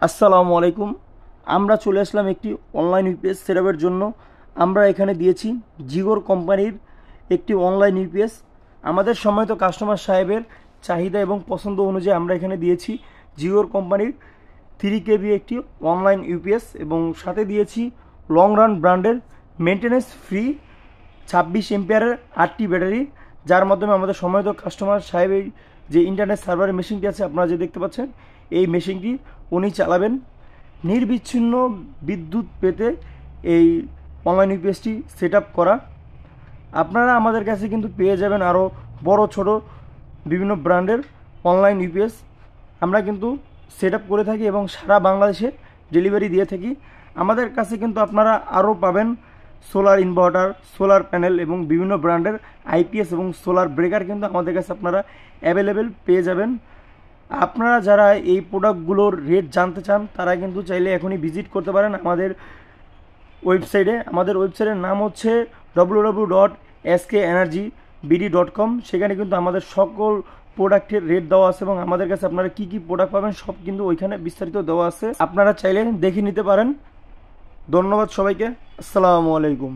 আসসালামু আলাইকুম। আমরা চলে আসলাম একটি অনলাইন ইউপিএস সেটআপের জন্য। আমরা এখানে দিয়েছি জিওর কোম্পানির একটি অনলাইন ইউপিএস। আমাদের সম্মানিত কাস্টমার সাহেবের চাহিদা এবং পছন্দ অনুযায়ী আমরা এখানে দিয়েছি জিওর কোম্পানির 3 KB একটি অনলাইন ইউপিএস এবং সাথে দিয়েছি লং রান ব্র্যান্ডের মেনটেন্যান্স ফ্রি 26 এম্পিয়ারের 8টি ব্যাটারি, যার মাধ্যমে আমাদের সম্মানিত কাস্টমার সাহেবের যে ইন্টারনেট সার্ভারের মেশিনটি আছে আপনারা যে দেখতে পাচ্ছেন, এই মেশিনটি উনি চালাবেন। নির্বিচ্ছিন্ন বিদ্যুৎ পেতে এই অনলাইন ইউপিএসটি সেট আপ করা। আপনারা আমাদের কাছে কিন্তু পেয়ে যাবেন আরও বড় ছোট বিভিন্ন ব্র্যান্ডের অনলাইন ইউপিএস। আমরা কিন্তু সেট আপ করে থাকি এবং সারা বাংলাদেশে ডেলিভারি দিয়ে থাকি। আমাদের কাছে কিন্তু আপনারা আরও পাবেন সোলার ইনভার্টার, সোলার প্যানেল এবং বিভিন্ন ব্র্যান্ডের আইপিএস এবং সোলার ব্রেকার কিন্তু আমাদের কাছে আপনারা অ্যাভেলেবেল পেয়ে যাবেন। আপনারা যারা এই প্রোডাক্টগুলোর রেট জানতে চান তারা কিন্তু চাইলে এখনই ভিজিট করতে পারেন আমাদের ওয়েবসাইটে। আমাদের ওয়েবসাইটের নাম হচ্ছে www.skenergybd.com। সেখানে কিন্তু আমাদের সকল প্রোডাক্টের রেট দেওয়া আছে এবং আমাদের কাছে আপনারা কী কী প্রোডাক্ট পাবেন সব কিন্তু ওইখানে বিস্তারিত দেওয়া আছে, আপনারা চাইলে দেখে নিতে পারেন। ধন্যবাদ সবাইকে। আসসালামু আলাইকুম।